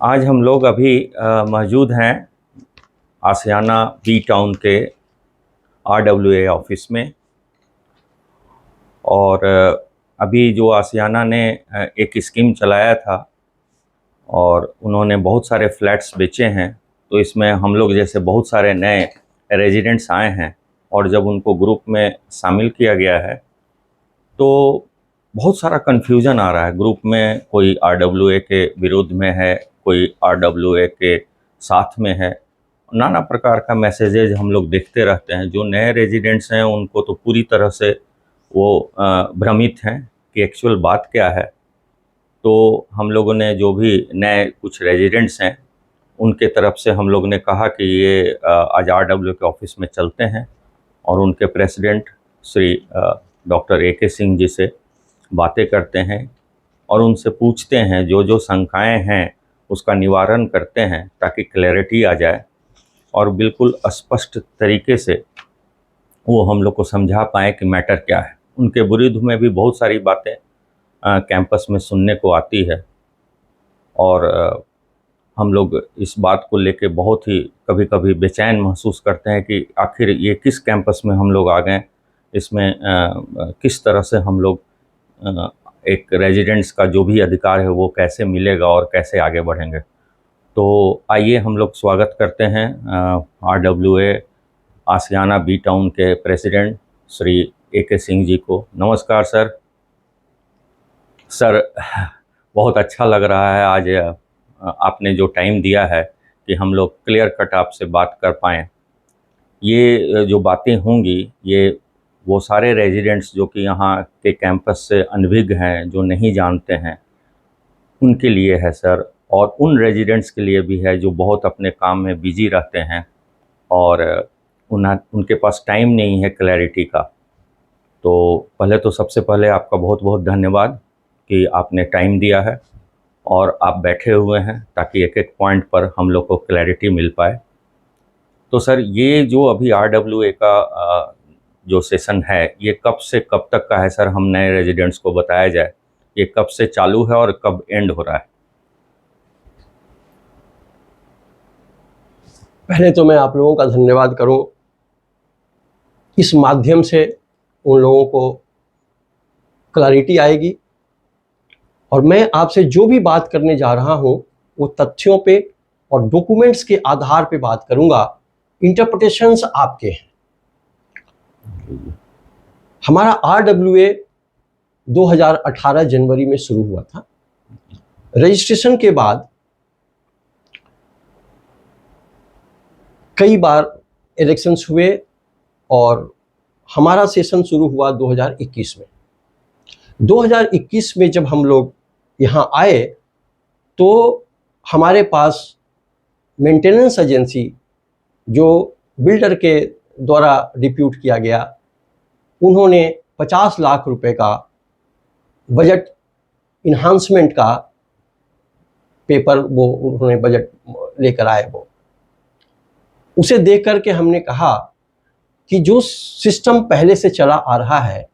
आज हम लोग अभी मौजूद हैं आसियाना बी टाउन के RWA ऑफिस में। और अभी जो आसियाना ने एक स्कीम चलाया था और उन्होंने बहुत सारे फ्लैट्स बेचे हैं, तो इसमें हम लोग जैसे बहुत सारे नए रेजिडेंट्स आए हैं और जब उनको ग्रुप में शामिल किया गया है तो बहुत सारा कन्फ्यूज़न आ रहा है। ग्रुप में कोई RWA के विरोध में है, कोई RWA के साथ में है। नाना प्रकार का मैसेजेज हम लोग देखते रहते हैं। जो नए रेजिडेंट्स हैं उनको तो पूरी तरह से वो भ्रमित हैं कि एक्चुअल बात क्या है। तो हम लोगों ने जो भी नए कुछ रेजिडेंट्स हैं उनके तरफ से हम लोग ने कहा कि ये आज RWA के ऑफिस में चलते हैं और उनके president Shri doctor AK Singh ji से बातें करते हैं और उनसे पूछते हैं, जो जो शंकाएँ हैं उसका निवारण करते हैं ताकि क्लैरिटी आ जाए और बिल्कुल स्पष्ट तरीके से वो हम लोग को समझा पाएँ कि मैटर क्या है। उनके विरुद्ध में भी बहुत सारी बातें कैंपस में सुनने को आती है और हम लोग इस बात को लेके बहुत ही कभी-कभी बेचैन महसूस करते हैं कि आखिर ये किस कैंपस में हम लोग आ गए। इसमें किस तरह से हम लोग एक रेजिडेंट्स का जो भी अधिकार है वो कैसे मिलेगा और कैसे आगे बढ़ेंगे। तो आइए हम लोग स्वागत करते हैं RWA आसियाना बी टाउन के प्रेसिडेंट श्री AK सिंह जी को। नमस्कार सर। सर, बहुत अच्छा लग रहा है आज आपने जो टाइम दिया है कि हम लोग क्लियर कट आपसे बात कर पाएँ। ये जो बातें होंगी ये वो सारे रेजिडेंट्स जो कि यहाँ के कैंपस से अनभिज्ञ हैं, जो नहीं जानते हैं, उनके लिए है सर। और उन रेजिडेंट्स के लिए भी है जो बहुत अपने काम में बिजी रहते हैं और उनके पास टाइम नहीं है क्लैरिटी का। तो पहले तो सबसे पहले आपका बहुत बहुत धन्यवाद कि आपने टाइम दिया है और आप बैठे हुए हैं ताकि एक एक पॉइंट पर हम लोग को क्लैरिटी मिल पाए। तो सर, ये जो अभी RWA का जो सेशन है ये कब से कब तक का है सर? हम नए रेजिडेंट्स को बताया जाए, ये कब से चालू है और कब एंड हो रहा है? पहले तो मैं आप लोगों का धन्यवाद करूं। इस माध्यम से उन लोगों को क्लैरिटी आएगी और मैं आपसे जो भी बात करने जा रहा हूं वो तथ्यों पे और डॉक्यूमेंट्स के आधार पे बात करूंगा। इंटरप्रिटेशंस आपके हैं। हमारा RWA 2018 जनवरी में शुरू हुआ था। रजिस्ट्रेशन के बाद कई बार इलेक्शंस हुए और हमारा सेशन शुरू हुआ 2021 में। 2021 में जब हम लोग यहाँ आए तो हमारे पास मेंटेनेंस एजेंसी जो बिल्डर के द्वारा डिप्यूट किया गया, उन्होंने 50 लाख रुपए का बजट इन्हांसमेंट का पेपर वो उन्होंने बजट लेकर आए। वो उसे देख करके हमने कहा कि जो सिस्टम पहले से चला आ रहा है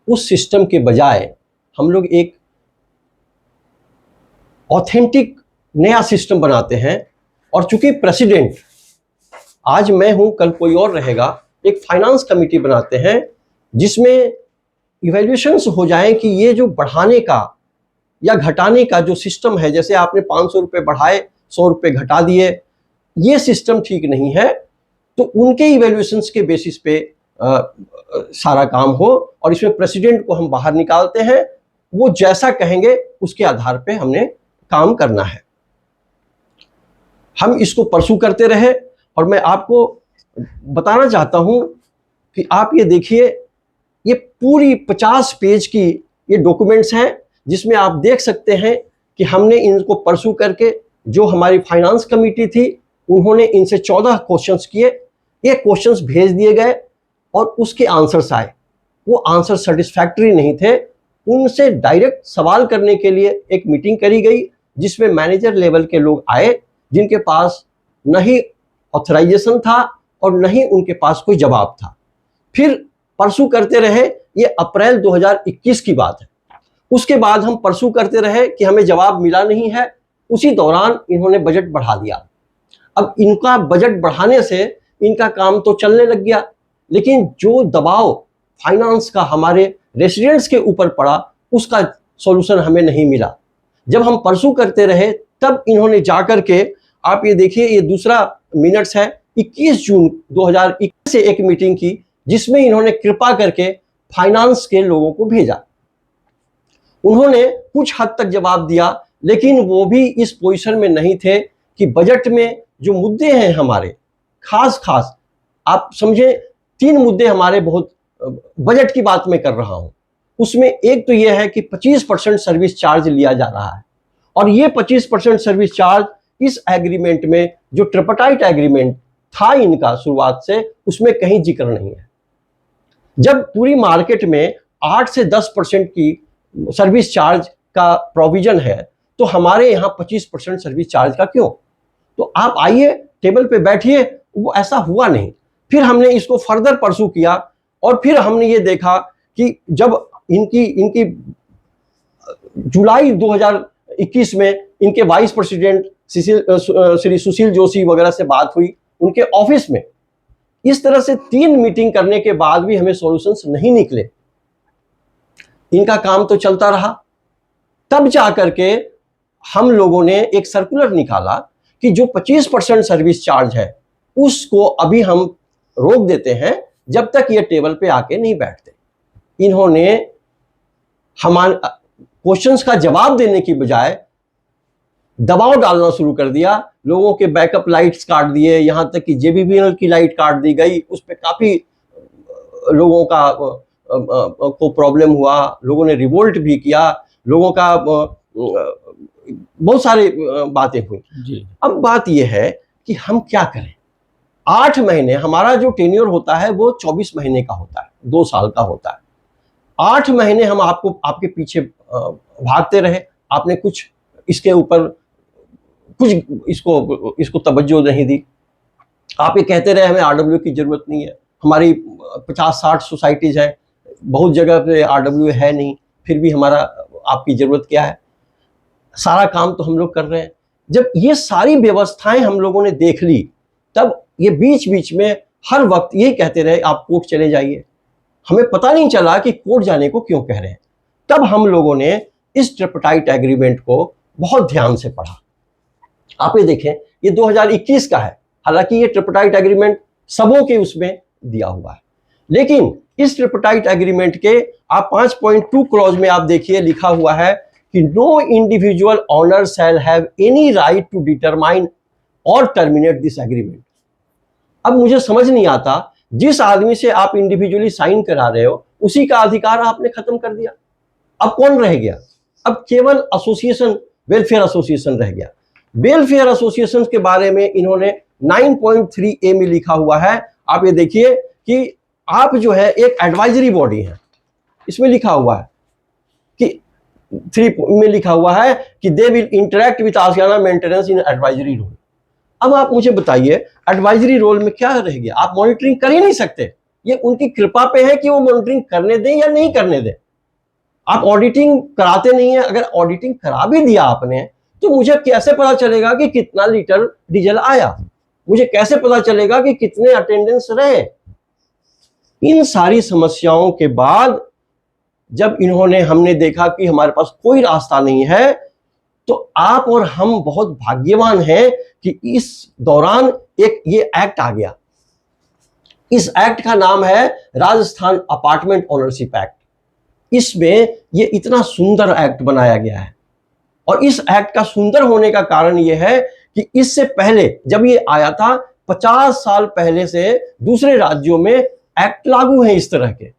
उस सिस्टम के बजाय हम लोग एक ऑथेंटिक नया सिस्टम बनाते हैं। और चूंकि प्रेसिडेंट आज मैं हूं, कल कोई और रहेगा, एक फाइनेंस कमेटी बनाते हैं जिसमें इवैल्यूएशंस हो जाए कि ये जो बढ़ाने का या घटाने का जो सिस्टम है, जैसे आपने 500 रुपये बढ़ाए, 100 रुपये घटा दिए, ये सिस्टम ठीक नहीं है। तो उनके इवैल्यूएशंस के बेसिस पे सारा काम हो और इसमें प्रेसिडेंट को हम बाहर निकालते हैं। वो जैसा कहेंगे उसके आधार पे हमने काम करना है। हम इसको परसू करते रहे और मैं आपको बताना चाहता हूं कि आप ये देखिए, ये पूरी 50 पेज की ये डॉक्यूमेंट्स हैं जिसमें आप देख सकते हैं कि हमने इनको परसू करके, जो हमारी फाइनेंस कमेटी थी उन्होंने इनसे 14 क्वेश्चंस किए, ये क्वेश्चंस भेज दिए गए और उसके आंसर्स आए। वो आंसर सेटिस्फैक्टरी नहीं थे। उनसे डायरेक्ट सवाल करने के लिए एक मीटिंग करी गई जिसमें मैनेजर लेवल के लोग आए जिनके पास न ही ऑथराइजेशन था और न ही उनके पास कोई जवाब था। फिर परसू करते रहे, ये अप्रैल 2021 की बात है। उसके बाद हम परसू करते रहे कि हमें जवाब मिला नहीं है। उसी दौरान इन्होंने बजट बढ़ा दिया। अब इनका बजट बढ़ाने से इनका काम तो चलने लग गया, लेकिन जो दबाव फाइनेंस का हमारे रेसिडेंट्स के ऊपर पड़ा उसका सॉल्यूशन हमें नहीं मिला। जब हम परसू करते रहे तब इन्होंने जाकर के, आप ये देखिए, ये दूसरा मिनट्स है, 21 जून 2021 से एक मीटिंग की जिसमें इन्होंने कृपा करके फाइनेंस के लोगों को भेजा। उन्होंने कुछ हद तक जवाब दिया, लेकिन वो भी इस पोजीशन में नहीं थे कि बजट में जो मुद्दे हैं हमारे, खास आप समझे 3 मुद्दे हमारे, बहुत बजट की बात मैं कर रहा हूं। उसमें एक तो यह है कि 25% सर्विस चार्ज लिया जा रहा है, और ये 25% सर्विस चार्ज इस एग्रीमेंट में, जो ट्रिपटाइट एग्रीमेंट था इनका शुरुआत से, उसमें कहीं जिक्र नहीं है। जब पूरी मार्केट में 8 से 10% की सर्विस चार्ज का प्रोविजन है, तो हमारे यहाँ 25% सर्विस चार्ज का क्यों? तो आप आइए, टेबल पे बैठिए। वो ऐसा हुआ नहीं। फिर हमने इसको फर्दर परसू किया, और फिर हमने ये देखा कि जब इनकी जुलाई 2021 में इनके वाइस प्रेसिडेंट श्री सुशील जोशी वगैरह से बात हुई उनके ऑफिस में, इस तरह से 3 मीटिंग करने के बाद भी हमें सॉल्यूशंस नहीं निकले। इनका काम तो चलता रहा। तब जाकर के हम लोगों ने एक सर्कुलर निकाला कि जो 25% सर्विस चार्ज है उसको अभी हम रोक देते हैं जब तक ये टेबल पे आके नहीं बैठते। इन्होंने हमारे क्वेश्चंस का जवाब देने की बजाय दबाव डालना शुरू कर दिया। लोगों के बैकअप लाइट्स काट दिए, यहां तक कि जेबीबीएल की लाइट काट दी गई। उस पर काफी लोगों का को प्रॉब्लम हुआ, लोगों ने रिवोल्ट भी किया, लोगों का बहुत सारी बातें हुई जी। अब बात यह है कि हम क्या करें। 8 महीने, हमारा जो टेन्योर होता है वो 24 महीने का होता है, 2 साल का होता है। 8 महीने हम आपके पीछे भागते रहे, आपने कुछ इसके ऊपर कुछ इसको तवज्जो नहीं दी। आप ये कहते रहे हमें आरडब्ल्यू की जरूरत नहीं है, हमारी 50-60 सोसाइटीज है, बहुत जगह पे आरडब्ल्यू है नहीं, फिर भी हमारा आपकी जरूरत क्या है, सारा काम तो हम लोग कर रहे हैं। जब ये सारी व्यवस्थाएं हम लोगों ने देख ली, तब ये बीच बीच में हर वक्त यही कहते रहे आप कोर्ट चले जाइए। हमें पता नहीं चला कि कोर्ट जाने को क्यों कह रहे हैं। तब हम लोगों ने इस ट्रिपटाइट एग्रीमेंट को बहुत ध्यान से पढ़ा। आप ये देखें, ये 2021 का है, हालांकि ये ट्रिपटाइट एग्रीमेंट सबों के उसमें दिया हुआ है, लेकिन इस ट्रिपटाइट एग्रीमेंट के आप 5.2 क्लॉज में आप देखिए लिखा हुआ है कि no individual owner shall have any right to determine और टर्मिनेट दिस एग्रीमेंट। अब मुझे समझ नहीं आता, जिस आदमी से आप इंडिविजुअली साइन करा रहे हो उसी का अधिकार आपने खत्म कर दिया। अब कौन रह गया? अब केवल एसोसिएशन, वेलफेयर एसोसिएशन रह गया। वेलफेयर एसोसिएशन के बारे में इन्होंने 9.3A में लिखा हुआ है। आप ये देखिए कि आप जो है एक एडवाइजरी बॉडी है, इसमें लिखा हुआ है कि 3 में लिखा हुआ है कि they will interact with Aashiyana maintenance in advisory role. अब आप मुझे बताइए, एडवाइजरी रोल में क्या रह गया? आप मॉनिटरिंग कर ही नहीं सकते। ये उनकी कृपा पे है कि वो मॉनिटरिंग करने दें या नहीं करने दें। आप ऑडिटिंग कराते नहीं है। अगर ऑडिटिंग करा भी दिया आपने, तो मुझे कैसे पता चलेगा कि कितना लीटर डीजल आया? मुझे कैसे पता चलेगा कि कितने अटेंडेंस रहे? इन सारी समस्याओं के बाद जब हमने देखा कि हमारे पास कोई रास्ता नहीं है, तो आप और हम बहुत भाग्यवान हैं कि इस दौरान एक ये एक्ट आ गया। इस एक्ट का नाम है राजस्थान अपार्टमेंट ओनरशिप एक्ट। इसमें ये इतना सुंदर एक्ट बनाया गया है, और इस एक्ट का सुंदर होने का कारण यह है कि इससे पहले जब ये आया था, 50 साल पहले से दूसरे राज्यों में एक्ट लागू है इस तरह के।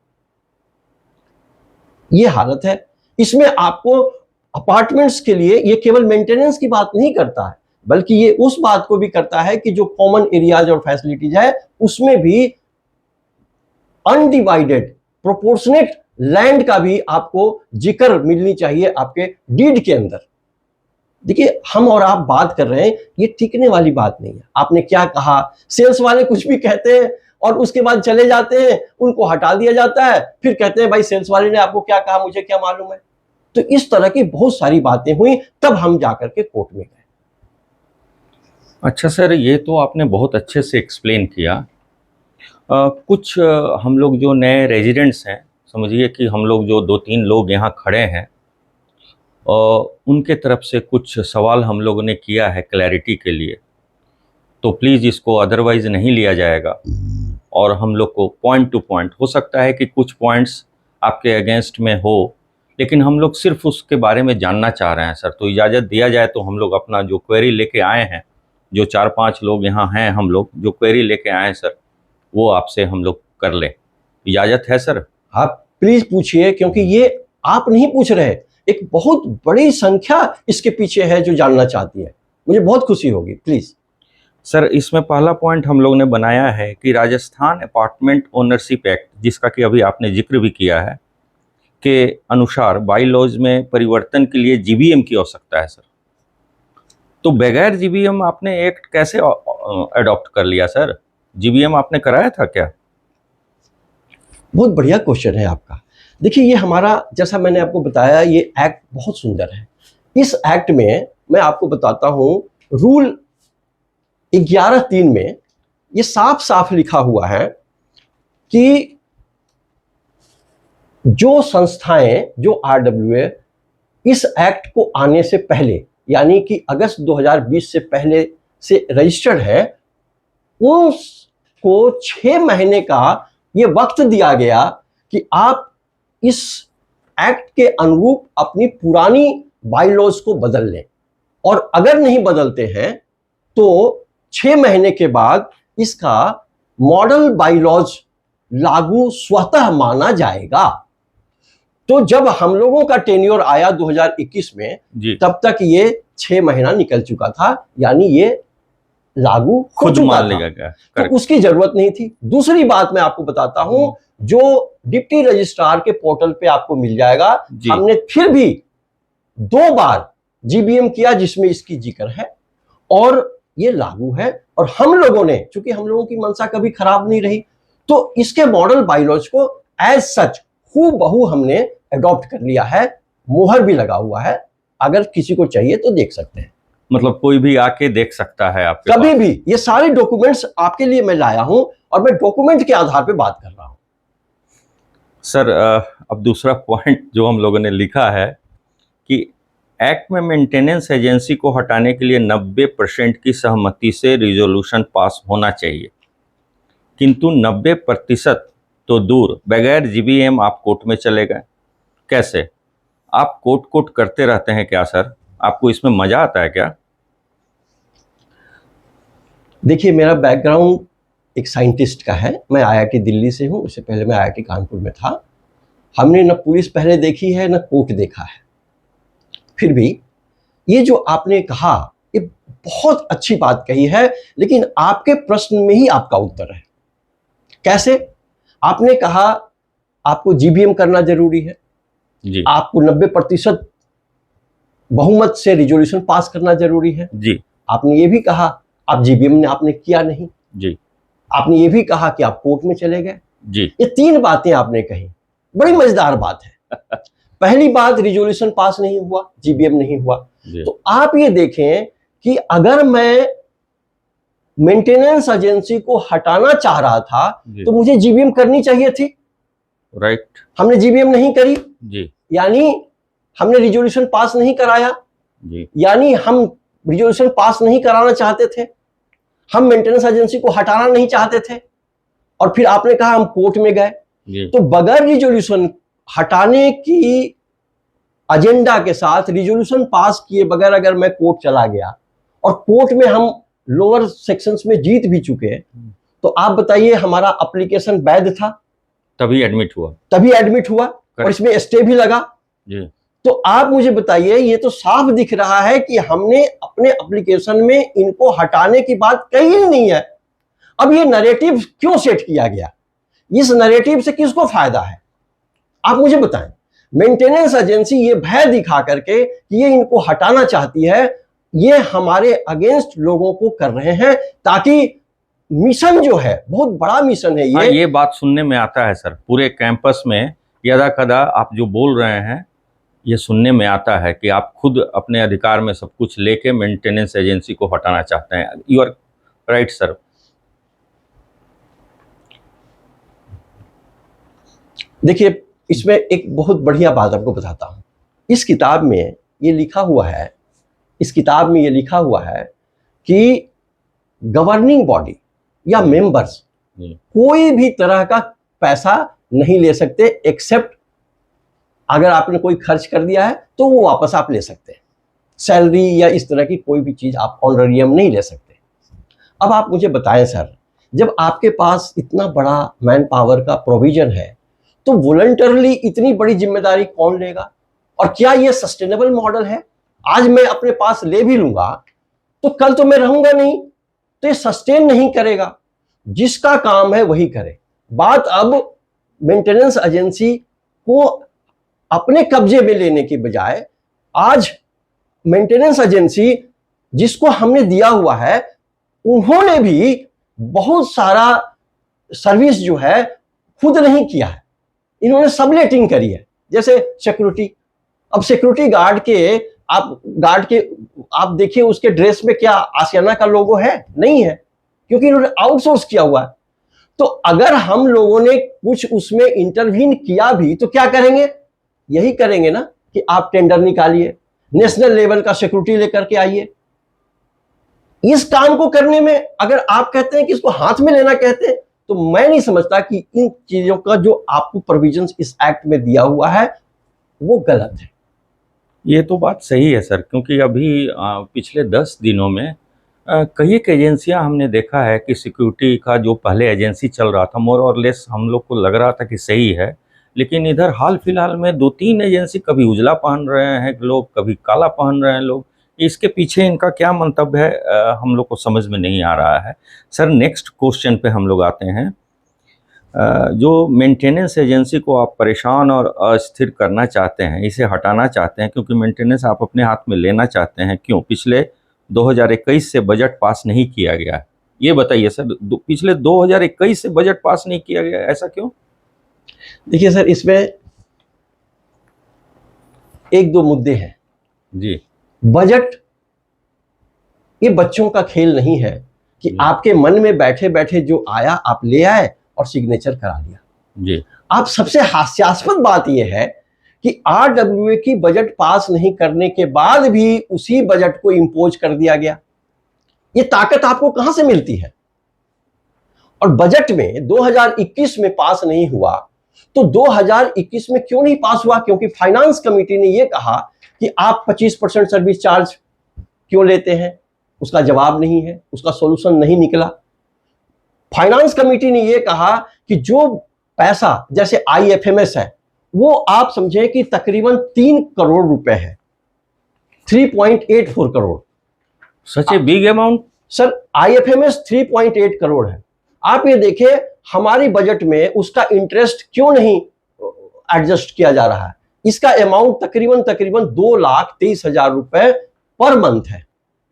ये हालत है। इसमें आपको अपार्टमेंट्स के लिए ये केवल मेंटेनेंस की बात नहीं करता है, बल्कि ये उस बात को भी करता है कि जो कॉमन एरियाज और फैसिलिटीज है उसमें भी अनडिवाइडेड प्रोपोर्शनेट लैंड का भी आपको जिक्र मिलनी चाहिए आपके डीड के अंदर। देखिए, हम और आप बात कर रहे हैं, ये टिकने वाली बात नहीं है। आपने क्या कहा, सेल्स वाले कुछ भी कहते हैं और उसके बाद चले जाते हैं, उनको हटा दिया जाता है, फिर कहते हैं भाई सेल्स वाले ने आपको क्या कहा, मुझे क्या मालूम है। तो इस तरह की बहुत सारी बातें हुई, तब हम जाकर के कोर्ट में गए। अच्छा सर, ये तो आपने बहुत अच्छे से एक्सप्लेन किया। कुछ हम लोग जो नए रेजिडेंट्स हैं, समझिए कि हम लोग जो 2-3 लोग यहाँ खड़े हैं, उनके तरफ से कुछ सवाल हम लोगों ने किया है क्लैरिटी के लिए, तो प्लीज़ इसको अदरवाइज़ नहीं लिया जाएगा और हम लोग को पॉइंट टू पॉइंट, हो सकता है कि कुछ पॉइंट्स आपके अगेंस्ट में हो, लेकिन हम लोग सिर्फ उसके बारे में जानना चाह रहे हैं सर। तो इजाज़त दिया जाए तो हम लोग अपना जो क्वेरी लेके आए हैं, जो 4-5 लोग यहाँ हैं, हम लोग जो क्वेरी लेके आए हैं सर, वो आपसे हम लोग कर लें। इजाज़त है सर? आप प्लीज पूछिए, क्योंकि ये आप नहीं पूछ रहे, एक बहुत बड़ी संख्या इसके पीछे है जो जानना चाहती है। मुझे बहुत खुशी होगी, प्लीज। सर, इसमें पहला पॉइंट हम लोग ने बनाया है कि राजस्थान अपार्टमेंट ओनरशिप एक्ट, जिसका कि अभी आपने जिक्र भी किया है, के अनुसार बाई लॉज में परिवर्तन के लिए जीबीएम की आवश्यकता है सर। तो बगैर जीबीएम आपने एक्ट कैसे अडॉप्ट कर लिया सर? जीबीएम आपने कराया था क्या? बहुत बढ़िया क्वेश्चन है आपका। देखिए, ये हमारा, जैसा मैंने आपको बताया, ये एक्ट बहुत सुंदर है। इस एक्ट में मैं आपको बताता हूं, रूल 11(3) में ये साफ साफ लिखा हुआ है कि जो संस्थाएं, जो आरडब्ल्यूए इस एक्ट को आने से पहले, यानी कि अगस्त 2020 से पहले से रजिस्टर्ड है, उसको 6 महीने का ये वक्त दिया गया कि आप इस एक्ट के अनुरूप अपनी पुरानी बाईलॉज को बदल लें, और अगर नहीं बदलते हैं तो 6 महीने के बाद इसका मॉडल बाईलॉज लागू स्वतः माना जाएगा। तो जब हम लोगों का टेन्योर आया 2021 में, तब तक ये 6 महीना निकल चुका था, यानी ये लागू खुद मान लेगा क्या? तो उसकी जरूरत नहीं थी। दूसरी बात मैं आपको बताता हूं, जो डिप्टी रजिस्ट्रार के पोर्टल पे आपको मिल जाएगा, हमने फिर भी 2 बार जीबीएम किया जिसमें इसकी जिक्र है और ये लागू है। और हम लोगों ने, चूंकि हम लोगों की मंशा कभी खराब नहीं रही, तो इसके मॉडल बायोलॉजी को एज सच हूबहू हमने अडॉप्ट कर लिया है, मोहर भी लगा हुआ है। अगर किसी को चाहिए तो देख सकते हैं, मतलब कोई भी आके देख सकता है आपके कभी भी। ये सारे डॉक्यूमेंट्स आपके लिए मैं लाया हूं और मैं डॉक्यूमेंट के आधार पे बात कर रहा हूं। सर, अब दूसरा पॉइंट जो हम लोगों ने लिखा है कि एक्ट में मेंटेनेंस एजेंसी को हटाने के लिए 90% की सहमति से रिजोल्यूशन पास होना चाहिए, किंतु 90% तो दूर, बगैर जीबीएम आप कोर्ट में चले गए। कैसे? आप कोर्ट करते रहते हैं क्या सर? आपको इसमें मजा आता है क्या? देखिए, मेरा बैकग्राउंड एक साइंटिस्ट का है। मैं आईआईटी दिल्ली से हूं, उससे पहले मैं आईआईटी कानपुर में था। हमने न पुलिस पहले देखी है, न कोर्ट देखा है। फिर भी ये जो आपने कहा, ये बहुत अच्छी बात कही है, लेकिन आपके प्रश्न में ही आपका उत्तर है। कैसे? आपने कहा आपको जीबीएम करना जरूरी है जी। आपको 90% बहुमत से रिजोल्यूशन पास करना जरूरी है जी। आपने ये भी कहा आप जीबीएम ने आपने किया नहीं जी। आपने ये भी कहा कि आप कोर्ट में चले गए जी। ये 3 बातें आपने कही, बड़ी मजेदार बात है। पहली बात, रिजोल्यूशन पास नहीं हुआ, जीबीएम नहीं हुआ। तो आप ये देखें कि अगर मैं मेंटेनेंस एजेंसी को हटाना चाह रहा था तो मुझे जीबीएम करनी चाहिए थी। राइट। हमने जीबीएम नहीं करी जी। यानी हमने रिजोल्यूशन पास नहीं कराया जी। यानी हम रिजोल्यूशन पास नहीं कराना चाहते थे, हम मेंटेनेंस एजेंसी को हटाना नहीं चाहते थे। और फिर आपने कहा हम कोर्ट में गए। तो बगैर रिजोल्यूशन हटाने की एजेंडा के साथ रिजोल्यूशन पास किए बगैर अगर मैं कोर्ट चला गया और कोर्ट में हम लोअर सेक्शंस में जीत भी चुके, तो आप बताइए हमारा एप्लीकेशन वैध था? तभी एडमिट हुआ और इसमें स्टे भी लगा। तो आप मुझे बताइए, ये तो साफ दिख रहा है कि हमने अपने एप्लीकेशन में इनको हटाने की बात कही ही नहीं है। अब ये नैरेटिव क्यों सेट किया गया? इस नैरेटिव से किसको फायदा है? आप मुझे बताएं। मेंटेनेंस एजेंसी ये भय दिखा करके कि ये इनको हटाना चाहती है, ये हमारे अगेंस्ट लोगों को कर रहे हैं, ताकि मिशन जो है बहुत बड़ा मिशन है। ये बात सुनने में आता है सर, पूरे कैंपस में यदा कदा आप जो बोल रहे हैं ये सुनने में आता है कि आप खुद अपने अधिकार में सब कुछ लेके मेंटेनेंस एजेंसी को हटाना चाहते हैं। You are right sir. देखिए, इसमें एक बहुत बढ़िया बात आपको बताता हूँ। इस किताब में ये लिखा हुआ है, कि गवर्निंग बॉडी या मेंबर्स कोई भी तरह का पैसा नहीं ले सकते, एक्सेप्ट अगर आपने कोई खर्च कर दिया है तो वो वापस आप ले सकते हैं। सैलरी या इस तरह की कोई भी चीज आप ऑनरेरियम नहीं ले सकते। अब आप मुझे बताएं सर, जब आपके पास इतना बड़ा मैन पावर का प्रोविजन है तो वॉलंटरली इतनी बड़ी जिम्मेदारी कौन लेगा? और क्या ये सस्टेनेबल मॉडल है? आज मैं अपने पास ले भी लूंगा तो कल तो मैं रहूंगा नहीं, तो ये सस्टेन नहीं करेगा। जिसका काम है वही करे। बात अब मेंटेनेंस एजेंसी को अपने कब्जे में लेने की बजाय आज मेंटेनेंस एजेंसी जिसको हमने दिया हुआ है उन्होंने भी बहुत सारा सर्विस जो है खुद नहीं किया है, इन्होंने सबलेटिंग करी है। जैसे सिक्योरिटी, अब सिक्योरिटी गार्ड के आप देखिए उसके ड्रेस में क्या आशियाना का लोगो है? नहीं है, क्योंकि इन्होंने आउटसोर्स किया हुआ है। तो अगर हम लोगों ने कुछ उसमें इंटरवीन किया भी तो क्या करेंगे? यही करेंगे ना कि आप टेंडर निकालिए, नेशनल लेवल का सिक्योरिटी लेकर के आइए। इस काम को करने में अगर आप कहते हैं कि इसको हाथ में लेना कहते हैं, तो मैं नहीं समझता कि इन चीजों का जो आपको प्रोविजंस इस एक्ट में दिया हुआ है वो गलत है। ये तो बात सही है सर, क्योंकि अभी पिछले 10 दिनों में कई एक एजेंसियां हमने देखा है कि सिक्योरिटी का जो पहले एजेंसी चल रहा था मोर और लेस हम लोग को लग रहा था कि सही है, लेकिन इधर हाल फिलहाल में 2-3 एजेंसी कभी उजला पहन रहे हैं लोग, कभी काला पहन रहे हैं लोग। इसके पीछे इनका क्या मंतव्य है हम लोग को समझ में नहीं आ रहा है। सर नेक्स्ट क्वेश्चन पे हम लोग आते हैं। जो मेंटेनेंस एजेंसी को आप परेशान और अस्थिर करना चाहते हैं, इसे हटाना चाहते हैं क्योंकि मेंटेनेंस आप अपने हाथ में लेना चाहते हैं, क्यों? पिछले 2021 से बजट पास नहीं किया गया है, ये बताइए सर। पिछले 2021 से बजट पास नहीं किया गया, ऐसा क्यों? देखिए सर, इसमें एक दो मुद्दे हैं जी। बजट ये बच्चों का खेल नहीं है कि आपके मन में बैठे बैठे जो आया आप ले आए और सिग्नेचर करा लिया। जी। आप सबसे हास्यास्पद बात यह है कि आरडब्ल्यूए की बजट पास नहीं करने के बाद भी उसी बजट को इंपोज कर दिया गया। ये ताकत आपको कहां से मिलती है? और बजट में 2021 में पास नहीं हुआ तो 2021 में क्यों नहीं पास हुआ? क्योंकि फाइनेंस कमेटी ने यह कहा कि आप 25% सर्विस चार्ज क्यों लेते हैं। उसका जवाब नहीं है, उसका सॉल्यूशन नहीं निकला। फाइनेंस कमेटी ने यह कहा कि जो पैसा जैसे आईएफएमएस है वो आप समझें कि तकरीबन 3 करोड़ रुपए है, 3.84 crore. Such a big amount sir, IFMS 3.8 crore है। आप ये देखिए हमारी बजट में उसका इंटरेस्ट क्यों नहीं एडजस्ट किया जा रहा है। इसका अमाउंट तकरीबन 2,23,000 रुपए पर मंथ है।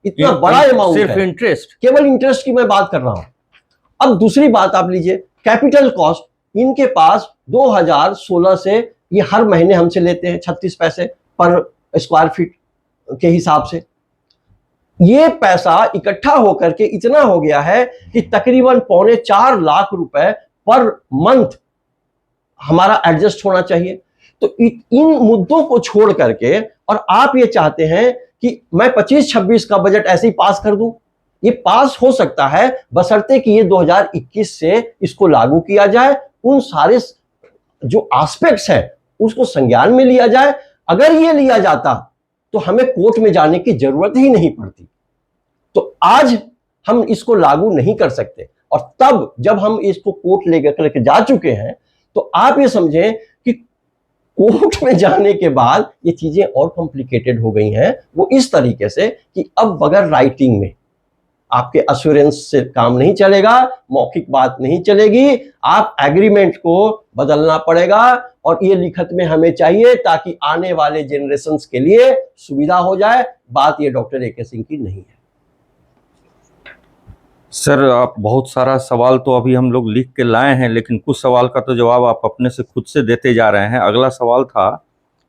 इतना बड़ा अमाउंट है, सिर्फ इंटरेस्ट, केवल इंटरेस्ट की मैं बात कर रहा हूं। अब दूसरी बात आप लीजिए, कैपिटल कॉस्ट इनके पास 2016 से ये हर महीने हमसे लेते हैं 36 पैसे पर स्क्वायर फीट के हिसाब से। ये पैसा इकट्ठा होकर के इतना हो गया है कि तकरीबन 3.25 लाख रुपए पर मंथ हमारा एडजस्ट होना चाहिए। तो इन मुद्दों को छोड़ करके और आप ये चाहते हैं कि मैं 25-26 का बजट ऐसे ही पास कर दूं। ये पास हो सकता है बशर्ते कि ये 2021 से इसको लागू किया जाए, उन सारे जो एस्पेक्ट्स हैं उसको संज्ञान में लिया जाए। अगर ये लिया जाता तो हमें कोर्ट में जाने की जरूरत ही नहीं पड़ती। तो आज हम इसको लागू नहीं कर सकते, और तब जब हम इसको कोर्ट लेकर जा चुके हैं तो आप ये समझें कि कोर्ट में जाने के बाद ये चीजें और कॉम्प्लिकेटेड हो गई हैं। वो इस तरीके से कि अब बगैर राइटिंग में आपके अश्योरेंस से काम नहीं चलेगा, मौखिक बात नहीं चलेगी, आप एग्रीमेंट को बदलना पड़ेगा और ये लिखत में हमें चाहिए ताकि आने वाले जनरेशंस के लिए सुविधा हो जाए। बात ये डॉक्टर ए.के. सिंह की नहीं है। सर आप बहुत सारा सवाल तो अभी हम लोग लिख के लाए हैं, लेकिन कुछ सवाल का तो जवाब आप अपने से खुद से देते जा रहे हैं। अगला सवाल था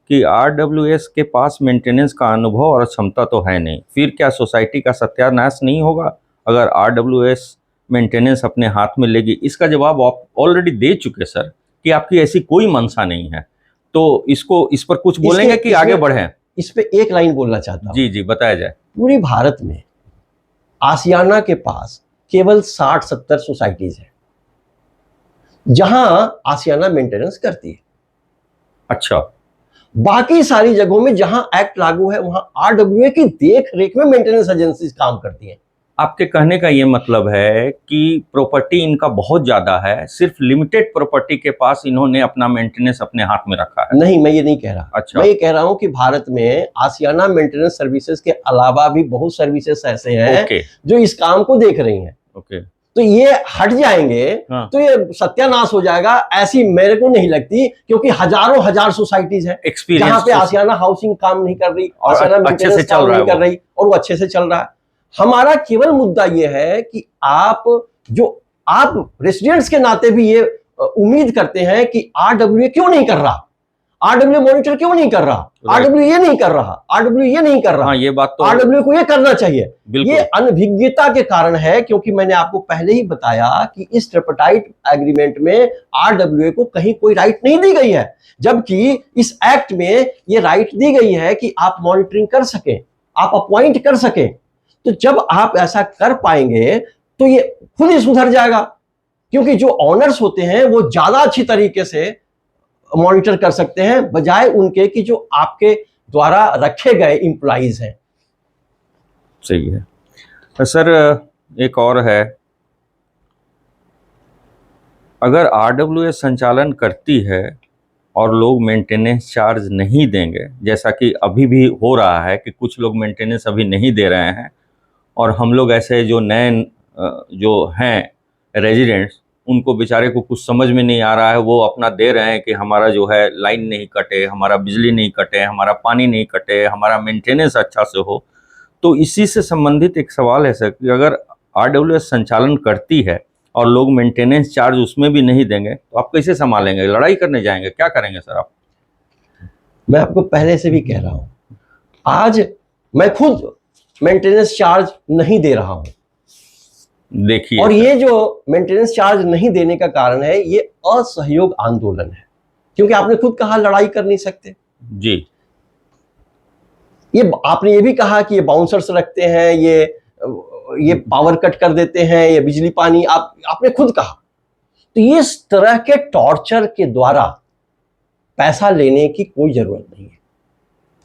कि आरडब्ल्यूएस के पास मेंटेनेंस का अनुभव और क्षमता तो है नहीं, फिर क्या सोसाइटी का सत्यानाश नहीं होगा अगर आरडब्ल्यूएस मेंटेनेंस अपने हाथ में लेगी? इसका जवाब आप ऑलरेडी दे चुके सर कि आपकी ऐसी कोई मंशा नहीं है। तो इस पर कुछ बोलेंगे कि आगे बढ़ें? इस पे एक लाइन बोलना चाहता हूं। जी जी, बताया जाए। पूरी भारत में आसियाना के पास केवल 60-70 सोसाइटीज हैं जहां आसियाना मेंटेनेंस करती है। अच्छा। बाकी सारी जगहों में जहां एक्ट लागू है वहां आरडब्ल्यूए की देख रेख में मेंटेनेंस एजेंसीज काम करती हैं। आपके कहने का ये मतलब है कि प्रॉपर्टी इनका बहुत ज्यादा है, सिर्फ लिमिटेड प्रॉपर्टी के पास इन्होंने अपना मेंटेनेंस अपने हाथ में रखा है? नहीं, मैं ये नहीं कह रहा। अच्छा। मैं ये कह रहा हूं कि भारत में आसियाना मेंटेनेंस सर्विसेज के अलावा भी बहुत सर्विसेज ऐसे हैं जो इस काम को देख रही हैं। ओके। तो ये हट जाएंगे हाँ। तो ये सत्यानाश हो जाएगा, ऐसी मेरे को नहीं लगती, क्योंकि हजारों हजार सोसाइटीज हैं जहां पे आसियाना हाउसिंग काम नहीं कर रही, आसियाना मेंटेनेंस काम नहीं कर रही, और वो अच्छे से चल रहा है। हमारा केवल मुद्दा ये है कि आप रेसिडेंट्स के नाते भी ये उम्मीद करते हैं कि आरडब्ल्यूए क्यों नहीं कर रहा, आरडब्ल्यू मॉनिटर क्यों नहीं कर रहा, आरडब्ल्यू ये नहीं कर रहा, आरडब्ल्यू ये नहीं कर रहा। हाँ, ये बात तो आरडब्ल्यू को ये करना चाहिए। ये अनभिज्ञता के कारण है, क्योंकि मैंने आपको पहले ही बताया कि इस ट्रिपटाइट एग्रीमेंट में आरडब्ल्यू को कहीं कोई राइट नहीं दी गई है, जबकि इस एक्ट में ये राइट दी गई है कि आप मॉनिटरिंग कर सकें, आप अपॉइंट कर सकें। तो जब आप ऐसा कर पाएंगे तो ये खुद ही सुधर जाएगा, क्योंकि जो ऑनर्स होते हैं वो ज्यादा अच्छी तरीके से मॉनिटर कर सकते हैं बजाय उनके कि जो आपके द्वारा रखे गए एम्प्लॉइज हैं। सही है सर। एक और है, अगर आरडब्ल्यूएस संचालन करती है और लोग मेंटेनेंस चार्ज नहीं देंगे, जैसा कि अभी भी हो रहा है कि कुछ लोग मेंटेनेंस अभी नहीं दे रहे हैं, और हम लोग ऐसे जो नए जो हैं रेजिडेंट्स, उनको बेचारे को कुछ समझ में नहीं आ रहा है, वो अपना दे रहे हैं कि हमारा जो है लाइन नहीं कटे, हमारा बिजली नहीं कटे, हमारा पानी नहीं कटे, हमारा मेंटेनेंस अच्छा से हो। तो इसी से संबंधित एक सवाल है सर कि अगर आरडब्ल्यूएस संचालन करती है और लोग मेंटेनेंस चार्ज उसमें भी नहीं देंगे तो आप कैसे संभालेंगे? लड़ाई करने जाएंगे? क्या करेंगे सर आप? मैं आपको पहले से भी कह रहा हूं, आज मैं खुद मेंटेनेंस चार्ज नहीं दे रहा हूं। देखिए, और ये जो मेंटेनेंस चार्ज नहीं देने का कारण है, ये असहयोग आंदोलन है, क्योंकि आपने खुद कहा लड़ाई कर नहीं सकते जी। ये आपने ये भी कहा कि ये बाउंसर्स रखते हैं, ये पावर कट कर देते हैं, ये बिजली पानी, आपने खुद कहा। तो इस तरह के टॉर्चर के द्वारा पैसा लेने की कोई जरूरत नहीं है।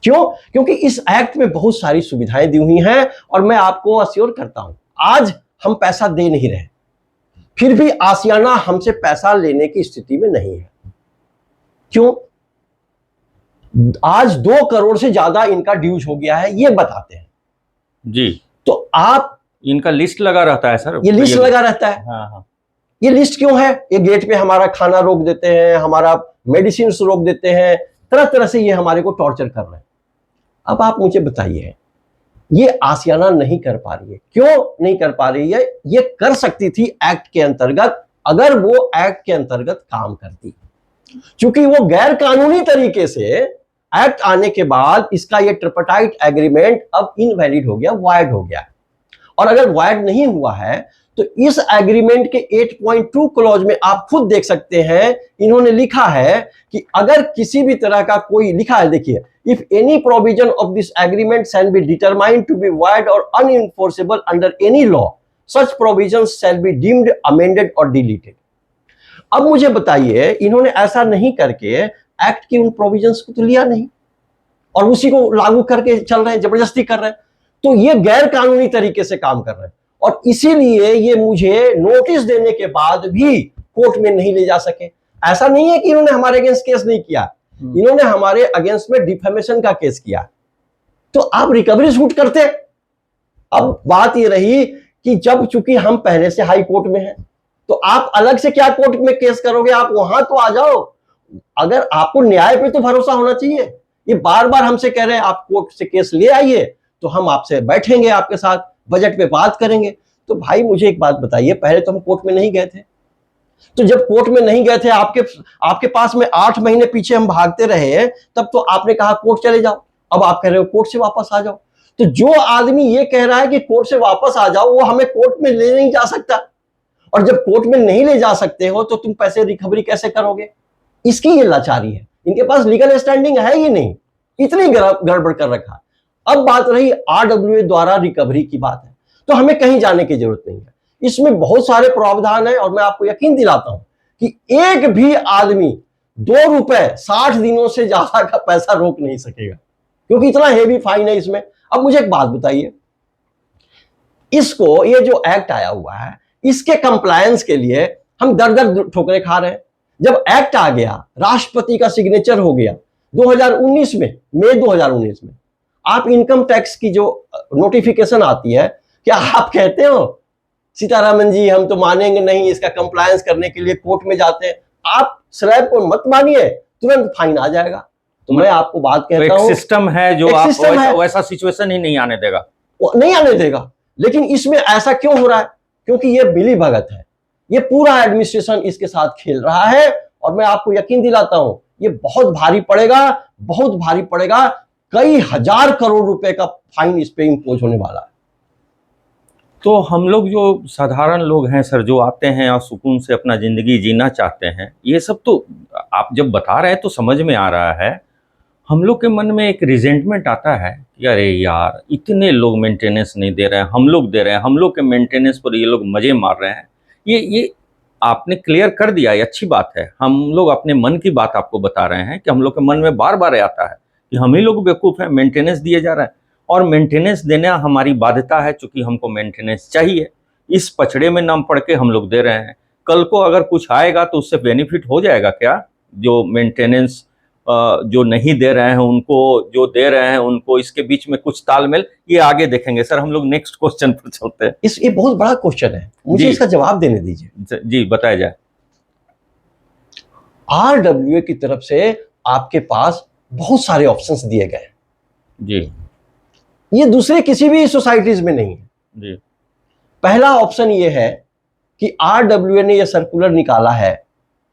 क्यों? क्योंकि इस एक्ट में बहुत सारी सुविधाएं दी हुई हैं, और मैं आपको अश्योर करता हूं आज हम पैसा दे नहीं रहे, फिर भी आसियाना हमसे पैसा लेने की स्थिति में नहीं है। क्यों? आज 2 करोड़ से ज्यादा इनका ड्यूज हो गया है, ये बताते हैं जी। तो आप, इनका लिस्ट लगा रहता है सर? ये लिस्ट लगा रहता है। हाँ। ये लिस्ट क्यों है? ये गेट पे हमारा खाना रोक देते हैं, हमारा मेडिसिन रोक देते हैं, तरह तरह से ये हमारे को टॉर्चर कर रहे हैं। अब आप मुझे बताइए, ये आसियाना नहीं कर पा रही है, क्यों नहीं कर पा रही है? ये कर सकती थी एक्ट के अंतर्गत, अगर वो एक्ट के अंतर्गत काम करती। क्योंकि वो गैर कानूनी तरीके से एक्ट आने के बाद इसका ये ट्रिपटाइट एग्रीमेंट अब इनवैलिड हो गया, वायड हो गया। और अगर वायड नहीं हुआ है तो इस एग्रीमेंट के 8.2 क्लॉज में आप खुद देख सकते हैं, इन्होंने लिखा है कि अगर किसी भी तरह का कोई, लिखा है देखिए, if any provision of this agreement shall be determined to be void or unenforceable under any law, such provisions shall be deemed amended or deleted. अब मुझे बताइए, इन्होंने ऐसा नहीं करके एक्ट की उन प्रोविजंस को तो लिया नहीं और उसी को लागू करके चल रहे हैं, जबरदस्ती कर रहे हैं। तो ये गैर कानूनी तरीके से काम कर रहे हैं, और इसीलिए ये मुझे नोटिस देने के बाद भी कोर्ट में नहीं ले जा सके। ऐसा नहीं है कि इन्होंने हमारे अगेंस्ट केस नहीं किया, इन्होंने हमारे अगेंस्ट में डिफेमेशन का केस किया। तो आप रिकवरी सूट करते। अब बात ये रही कि जब चूंकि हम पहले से हाई कोर्ट में हैं, तो आप अलग से क्या कोर्ट में केस करोगे? आप वहां तो आ जाओ। अगर आपको न्याय पे तो भरोसा होना चाहिए। ये बार बार हमसे कह रहे हैं आप कोर्ट से केस ले आइए, तो हम आपसे बैठेंगे, आपके साथ बजट पे बात करेंगे। तो भाई मुझे एक बात बताइए, पहले तो हम कोर्ट में नहीं गए थे, तो जब कोर्ट में नहीं गए थे, आपके पास में 8 महीने पीछे हम भागते रहे हैं, तब तो आपने कहा कोर्ट चले जाओ। अब आप कह रहे हो कोर्ट से वापस आ जाओ। तो जो आदमी ये कह रहा है कि कोर्ट से वापस आ जाओ, वो हमें कोर्ट में ले नहीं जा सकता। और जब कोर्ट में नहीं ले जा सकते हो तो तुम पैसे रिकवरी कैसे करोगे? इसकी ये लाचारी है। इनके पास लीगल स्टैंडिंग है ही नहीं, इतनी गड़बड़ कर रखा। अब बात रही आरडब्ल्यूए द्वारा रिकवरी की बात है, तो हमें कहीं जाने की जरूरत नहीं है। इसमें बहुत सारे प्रावधान है और मैं आपको यकीन दिलाता हूं कि एक भी आदमी 2 रुपए 60 दिनों से ज्यादा का पैसा रोक नहीं सकेगा, क्योंकि इतना हेवी फाइन है इसमें। अब मुझे एक बात बताइए, इसको, ये जो एक्ट आया हुआ है, इसके कंप्लायंस के लिए हम दर दर ठोकरें खा रहे हैं। जब एक्ट आ गया, राष्ट्रपति का सिग्नेचर हो गया 2019 में, मई 2019 में, आप इनकम टैक्स की जो नोटिफिकेशन आती है, क्या आप कहते हो सीतारामन जी हम तो मानेंगे नहीं, इसका कंप्लायंस करने के लिए कोर्ट में जाते हैं? आप स्लैब को मत मानिए, तुरंत फाइन आ जाएगा। तो मैं आपको बात कहता हूं, सिस्टम है जो आप वैसा सिचुएशन ही नहीं आने देगा, नहीं आने देगा। लेकिन इसमें ऐसा क्यों हो रहा है? क्योंकि ये मिली भगत है, ये पूरा एडमिनिस्ट्रेशन इसके साथ खेल रहा है। और मैं आपको यकीन दिलाता हूं, ये बहुत भारी पड़ेगा, बहुत भारी पड़ेगा। कई हजार करोड़ रुपए का फाइन इस पे इंपोज होने वाला है। तो हम लोग जो साधारण लोग हैं सर, जो आते हैं और सुकून से अपना ज़िंदगी जीना चाहते हैं, ये सब तो आप जब बता रहे हैं तो समझ में आ रहा है। हम लोग के मन में एक रिजेंटमेंट आता है कि अरे यार इतने लोग मेंटेनेंस नहीं दे रहे हैं, हम लोग दे रहे हैं, हम लोग के मेंटेनेंस पर ये लोग मज़े मार रहे हैं। ये आपने क्लियर कर दिया, ये अच्छी बात है। हम लोग अपने मन की बात आपको बता रहे हैं कि हम लोग के मन में बार बार आता है कि हम ही लोग बेवकूफ़ हैं, मेंटेनेंस दिए जा रहे हैं। और मेंटेनेंस देना हमारी बाध्यता है, चूँकि हमको मेंटेनेंस चाहिए। इस पचड़े में नाम पढ़ के हम लोग दे रहे हैं। कल को अगर कुछ आएगा तो उससे बेनिफिट हो जाएगा क्या? जो मेंटेनेंस जो नहीं दे रहे हैं उनको, जो दे रहे हैं उनको, इसके बीच में कुछ तालमेल, ये आगे देखेंगे सर। हम लोग नेक्स्ट क्वेश्चन पर चलते हैं। ये बहुत बड़ा क्वेश्चन है, मुझे इसका जवाब देने दीजिए। जी बताया जाए। आरडब्ल्यूए की तरफ से आपके पास बहुत सारे ऑप्शंस दिए गए जी, ये दूसरे किसी भी सोसाइटीज में नहीं है जी। पहला ऑप्शन ये है कि आरडब्ल्यूए ने यह सर्कुलर निकाला है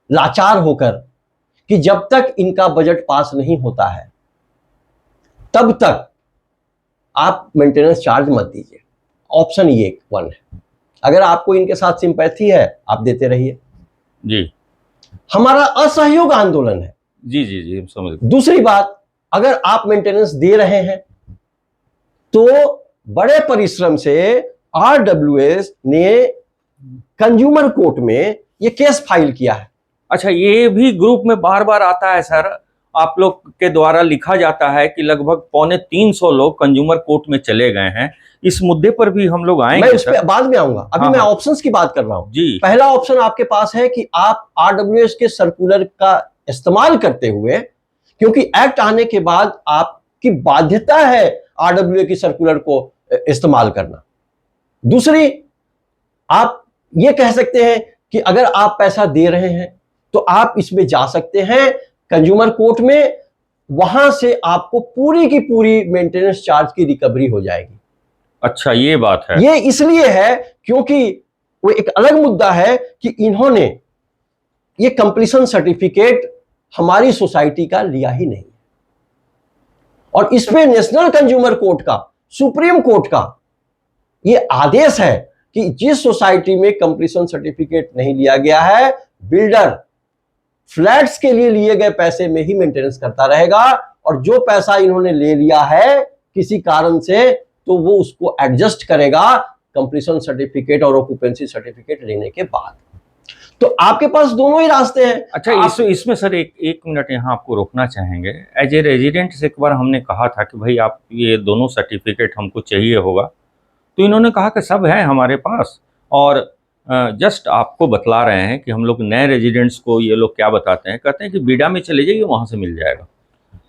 लाचार होकर कि जब तक इनका बजट पास नहीं होता है तब तक आप मेंटेनेंस चार्ज मत दीजिए। ऑप्शन ये 1 है। अगर आपको इनके साथ सिंपैथी है आप देते रहिए जी। हमारा असहयोग आंदोलन है। जी जी जी, समझ गए। दूसरी बात, अगर आप मेंटेनेंस दे रहे हैं तो बड़े परिश्रम से आरडब्ल्यूएस ने कंज्यूमर कोर्ट में ये केस फाइल किया है। अच्छा, ये भी ग्रुप में बार बार आता है सर, आप लोग के द्वारा लिखा जाता है कि लगभग 250 लोग कंज्यूमर कोर्ट में चले गए हैं। इस मुद्दे पर भी हम लोग आएंगे। मैं उस पर बाद में आऊंगा, अभी मैं ऑप्शंस की बात कर रहा हूं जी। पहला ऑप्शन आपके पास है कि आप आरडब्ल्यूएस के सर्कुलर का इस्तेमाल करते हुए, क्योंकि एक्ट आने के बाद आपकी बाध्यता है आरडब्ल्यूए की सर्कुलर को इस्तेमाल करना। दूसरी, आप ये कह सकते हैं कि अगर आप पैसा दे रहे हैं तो आप इसमें जा सकते हैं कंज्यूमर कोर्ट में, वहां से आपको पूरी की पूरी मेंटेनेंस चार्ज की रिकवरी हो जाएगी। अच्छा, ये बात है। ये इसलिए है क्योंकि वो एक अलग मुद्दा है कि इन्होंने ये कंप्लीशन सर्टिफिकेट हमारी सोसाइटी का लिया ही नहीं, और इसमें नेशनल कंज्यूमर कोर्ट का, सुप्रीम कोर्ट का ये आदेश है कि जिस सोसाइटी में कंप्लीशन सर्टिफिकेट नहीं लिया गया है, बिल्डर फ्लैट्स के लिए लिए गए पैसे में ही मेंटेनेंस करता रहेगा, और जो पैसा इन्होंने ले लिया है किसी कारण से तो वो उसको एडजस्ट करेगा कंप्लीशन सर्टिफिकेट और ऑक्यूपेंसी सर्टिफिकेट लेने के बाद। तो आपके पास दोनों ही रास्ते हैं। अच्छा, इसमें सर एक मिनट यहाँ आपको रोकना चाहेंगे। एज ए रेजिडेंट से एक बार हमने कहा था कि भाई आप ये दोनों सर्टिफिकेट हमको चाहिए होगा, तो इन्होंने कहा कि सब है हमारे पास, और जस्ट आपको बतला रहे हैं कि हम लोग नए रेजिडेंट्स को ये लोग क्या बताते हैं, कहते हैं कि बीडा में चले जाइए वहाँ से मिल जाएगा।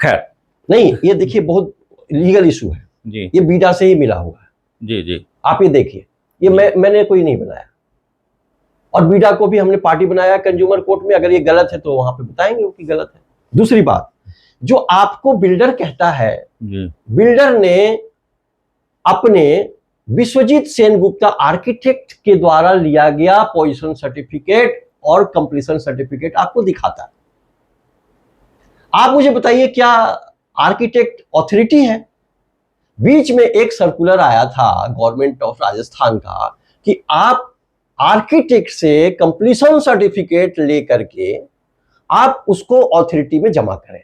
खैर नहीं, ये देखिए बहुत लीगल इशू है जी, ये बीडा से ही मिला हुआ है जी जी। आप ये देखिए, ये मैंने कोई नहीं बनाया, और बीडा को भी हमने पार्टी बनाया कंज्यूमर कोर्ट में। अगर ये गलत है तो वहां पे बताएंगे कि गलत है। दूसरी बात, जो आपको बिल्डर कहता है, बिल्डर ने अपने विश्वजीत सेनगुप्ता आर्किटेक्ट के द्वारा लिया गया पोजीशन सर्टिफिकेट और कंप्लीशन सर्टिफिकेट आपको दिखाता है। आप मुझे बताइए, क्या आर्किटेक्ट ऑथोरिटी है? बीच में एक सर्कुलर आया था गवर्नमेंट ऑफ राजस्थान का कि आप आर्किटेक्ट से कंप्लीशन सर्टिफिकेट लेकर के आप उसको ऑथोरिटी में जमा करें।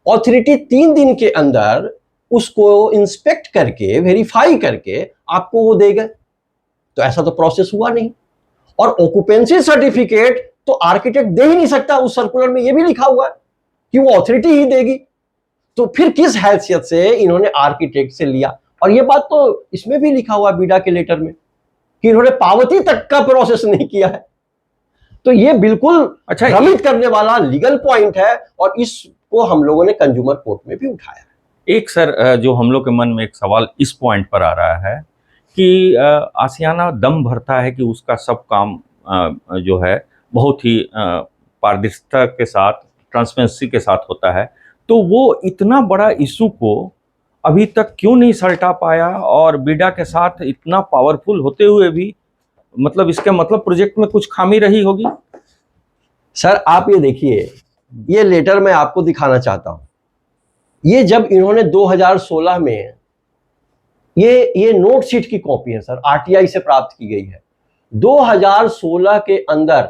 ऑथोरिटी 3 दिन के अंदर उसको इंस्पेक्ट करके वेरीफाई करके आपको वो देगा। तो ऐसा तो प्रोसेस हुआ नहीं। और ऑक्यूपेंसी सर्टिफिकेट तो आर्किटेक्ट दे ही नहीं सकता, उस सर्कुलर में ये भी लिखा हुआ है कि वो ऑथोरिटी ही देगी। तो फिर किस हैसियत से इन्होंने आर्किटेक्ट से लिया? और ये बात तो इसमें भी लिखा हुआ बीडा के लेटर में कि इन्होंने पावती तक का प्रोसेस नहीं किया है। तो ये बिल्कुल अच्छा, भ्रमित करने वाला लीगल पॉइंट है और इसको हम लोगों ने कंज्यूमर कोर्ट में भी उठाया है। एक सर जो हम लोग के मन में एक सवाल इस पॉइंट पर आ रहा है कि आशियाना दम भरता है कि उसका सब काम जो है बहुत ही पारदर्शिता के साथ, ट्रांसपेरेंसी के साथ होता है, तो वो इतना बड़ा इशू को अभी तक क्यों नहीं सलटा पाया? और बीडा के साथ इतना पावरफुल होते हुए भी, मतलब इसका मतलब प्रोजेक्ट में कुछ खामी रही होगी। सर आप ये देखिए, ये लेटर मैं आपको दिखाना चाहता हूं। ये जब इन्होंने 2016 में ये नोट शीट की कॉपी है सर, आरटीआई से प्राप्त की गई है। 2016 के अंदर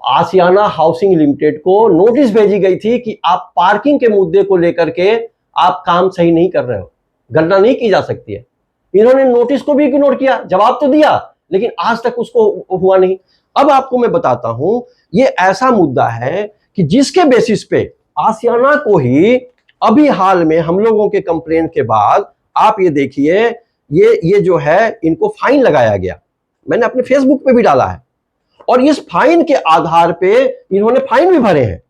आशियाना हाउसिंग लिमिटेड को नोटिस भेजी गई थी कि आप पार्किंग के मुद्दे को लेकर के आप काम सही नहीं कर रहे हो, गणना नहीं की जा सकती है। इन्होंने नोटिस को भी इग्नोर किया, जवाब तो दिया लेकिन आज तक उसको हुआ नहीं। अब आपको मैं बताता हूं, ये ऐसा मुद्दा है कि जिसके बेसिस पे आशियाना को ही अभी हाल में हम लोगों के कंप्लेन के बाद आप ये देखिए, ये जो है इनको फाइन लगाया गया। मैंने अपने फेसबुक पे भी डाला है और इस फाइन के आधार पे इन्होंने फाइन भी भरे हैं।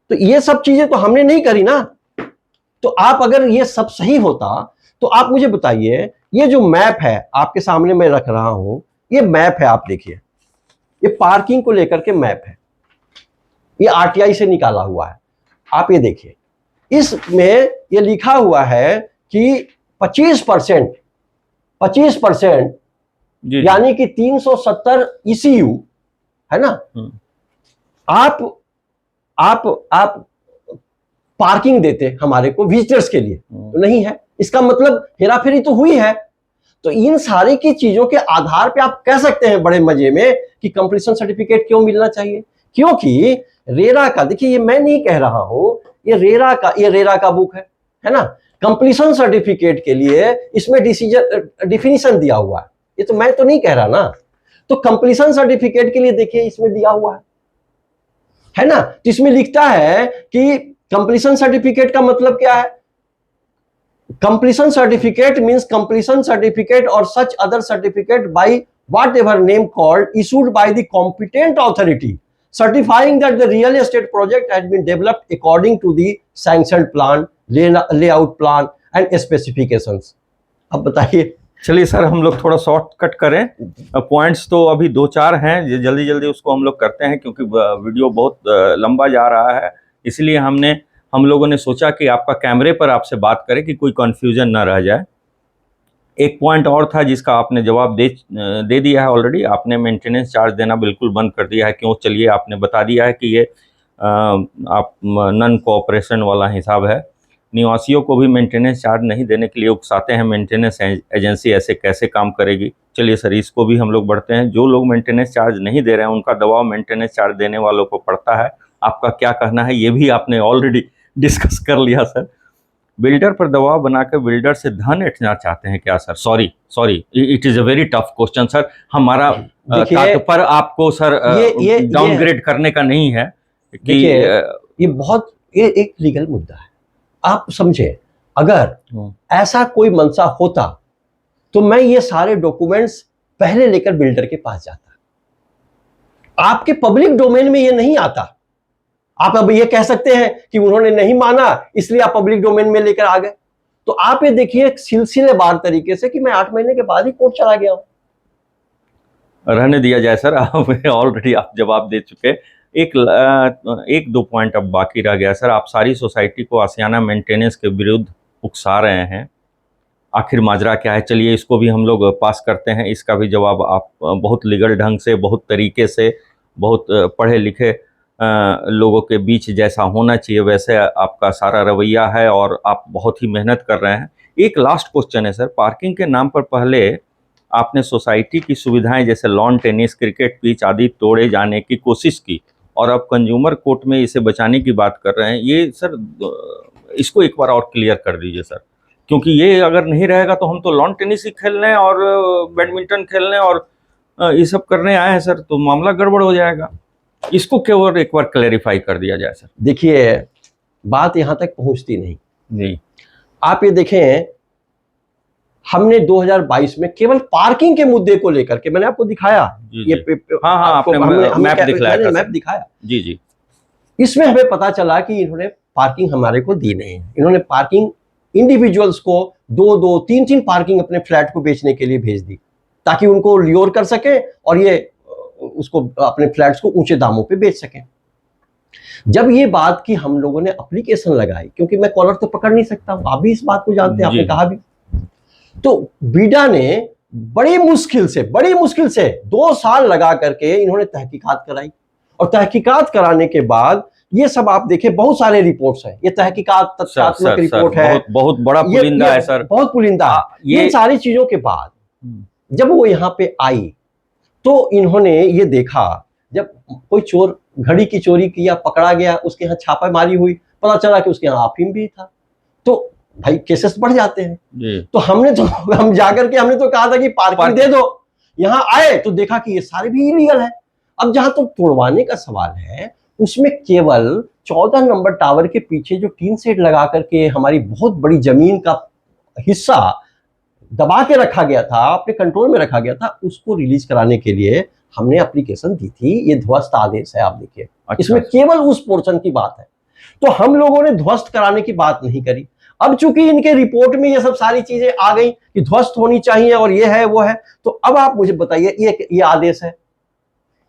तो ये सब चीजें तो हमने नहीं करी ना। तो आप अगर ये सब सही होता तो आप मुझे बताइए, ये जो मैप है आपके सामने मैं रख रहा हूं, ये मैप है, आप देखिए, ये पार्किंग को लेकर के मैप है, ये आरटीआई से निकाला हुआ है। आप ये देखिए, इसमें ये लिखा हुआ है कि 25% यानी कि 370 ECU है ना, आप पार्किंग देते हमारे को विजिटर्स के लिए, तो नहीं है, इसका मतलब हेराफेरी तो हुई है। तो इन सारी की चीजों के आधार पे आप कह सकते हैं बड़े मजे में कि कंप्लीशन सर्टिफिकेट क्यों मिलना चाहिए। क्योंकि रेरा का, देखिए ये मैं नहीं कह रहा हूं, ये रेरा का बुक है ना, कंप्लीशन सर्टिफिकेट के लिए इसमें डिफिनीशन दिया हुआ है, ये तो मैं तो नहीं कह रहा ना। तो कंप्लीशन सर्टिफिकेट के लिए देखिए इसमें दिया हुआ है ना, तो इसमें लिखता है कि कंप्लीशन सर्टिफिकेट का मतलब क्या है। Completion certificate means completion certificate और such other certificate by whatever name called issued by the competent authority certifying that the real estate project has been developed according to the sanctioned plan, layout plan and specifications। अब बताइए। चलिए sir, हम लोग थोड़ा shortcut करें, points तो अभी 2-4 हैं, जल्दी जल्दी उसको हम लोग करते हैं क्योंकि वीडियो बहुत लंबा जा रहा है। इसलिए हम लोगों ने सोचा कि आपका कैमरे पर आपसे बात करें कि कोई कन्फ्यूजन ना रह जाए। एक पॉइंट और था जिसका आपने जवाब दे दिया है ऑलरेडी, आपने मेंटेनेंस चार्ज देना बिल्कुल बंद कर दिया है। क्यों? चलिए, आपने बता दिया है कि ये आप नॉन कोऑपरेशन वाला हिसाब है। निवासियों को भी मेंटेनेंस चार्ज नहीं देने के लिए उकसाते हैं, मेंटेनेंस एजेंसी ऐसे कैसे काम करेगी। चलिए सर, इसको भी हम लोग बढ़ते हैं। जो लोग मेंटेनेंस चार्ज नहीं दे रहे हैं उनका दबाव मेंटेनेंस चार्ज देने वालों को पड़ता है। आपका क्या कहना है, ये भी आपने ऑलरेडी डिस्कस कर लिया सर। बिल्डर पर दबाव बनाकर बिल्डर से धन ऐंठना चाहते हैं क्या sir? Sorry, it is a very tough question sir. हमारा तात्पर्य आपको सर डाउनग्रेड करने का नहीं है कि ये एक लीगल मुद्दा है। आप समझे, अगर ऐसा कोई मंशा होता तो मैं ये सारे डॉक्यूमेंट्स पहले लेकर बिल्डर के पास जाता। आपके पब्लिक डोमेन में ये नहीं आता। आप अब ये कह सकते हैं कि उन्होंने नहीं माना इसलिए आप पब्लिक डोमेन में लेकर आ गए। तो आप ये देखिए सिलसिलेवार तरीके से कि मैं 8 महीने के बाद ही कोर्ट चला गया हूं। रहने दिया जाए सर, ऑलरेडी आप जवाब दे चुके। एक दो पॉइंट अब बाकी रह गया सर। आप सारी सोसाइटी को आशियाना मेंटेनेंस के विरुद्ध उकसा रहे हैं, आखिर माजरा क्या है? चलिए इसको भी हम लोग पास करते हैं। इसका भी जवाब आप बहुत लीगल ढंग से, बहुत तरीके से, बहुत पढ़े लिखे लोगों के बीच जैसा होना चाहिए वैसे आपका सारा रवैया है और आप बहुत ही मेहनत कर रहे हैं। एक लास्ट क्वेश्चन है सर, पार्किंग के नाम पर पहले आपने सोसाइटी की सुविधाएं जैसे लॉन टेनिस, क्रिकेट पिच आदि तोड़े जाने की कोशिश की और अब कंज्यूमर कोर्ट में इसे बचाने की बात कर रहे हैं। ये सर इसको एक बार और क्लियर कर दीजिए सर, क्योंकि ये अगर नहीं रहेगा तो हम तो लॉन टेनिस ही खेलने और बैडमिंटन खेलने और ये सब करने आए हैं सर, तो मामला गड़बड़ हो जाएगा। इसको केवल एक बार क्लैरिफाई कर दिया जाए सर। देखिए, बात यहाँ तक पहुँचती नहीं जी, आप ये देखें, हमने 2022 में केवल पार्किंग के मुद्दे को लेकर के, मैंने आपको दिखाया जी, ये जी। हाँ, आपने मैप दिखलाया था मैप सर। दिखाया। जी, जी। इसमें हमें पता चला कि इन्होंने पार्किंग हमारे को दी नहीं, इन्होंने पार्किंग इंडिविजुअल्स को 2-2, 3-3 पार्किंग अपने फ्लैट को बेचने के लिए भेज दी ताकि उनको ल्योर कर सके और ये उसको अपने फ्लैट्स को ऊंचे दामों पे बेच सकें। जब ये बात की हम लोगों ने एप्लीकेशन लगाई, क्योंकि मैं कॉलर तो पकड़ नहीं सकता हूं, आप भी इस बात को जानते हैं, आपने कहा भी, तो बीडा ने बड़ी मुश्किल से 2 साल लगा करके इन्होंने तहकीकात कराई और तहकीकात कराने के बाद ये सब आप देखिए बहुत सारे रिपोर्ट्स हैं, ये तहकीकात तथ्यात्मक रिपोर्ट है, बहुत बड़ा पुलिंदा है सर, बहुत पुलिंदा है। ये सारी चीजों के बाद जब वो यहाँ पे आई तो इन्होंने ये देखा, जब कोई चोर घड़ी की चोरी किया, पकड़ा गया, उसके यहाँ छापामारी हुई, पता चला कि उसके यहाँ अफीम भी था, तो भाई केसेस बढ़ जाते हैं। तो हम जाकर के हमने तो कहा था कि पार्किंग दे दो, यहाँ आए तो देखा कि ये सारे भी इलीगल है। अब जहां तो तोड़वाने का सवाल है, उसमें केवल 14 नंबर टावर के पीछे जो टीन शेड लगा करके हमारी बहुत बड़ी जमीन का हिस्सा दबा के रखा गया था, अपने कंट्रोल में रखा गया था, उसको रिलीज कराने के लिए हमने एप्लीकेशन दी थी। ये ध्वस्त आदेश है, आप देखिए। अच्छा, इसमें केवल उस पोर्शन की बात है, तो हम लोगों ने ध्वस्त कराने की बात नहीं करी। अब चूंकि इनके रिपोर्ट में ये सब सारी चीजें आ गई कि ध्वस्त होनी चाहिए और ये है वो है, तो अब आप मुझे बताइए, ये आदेश है,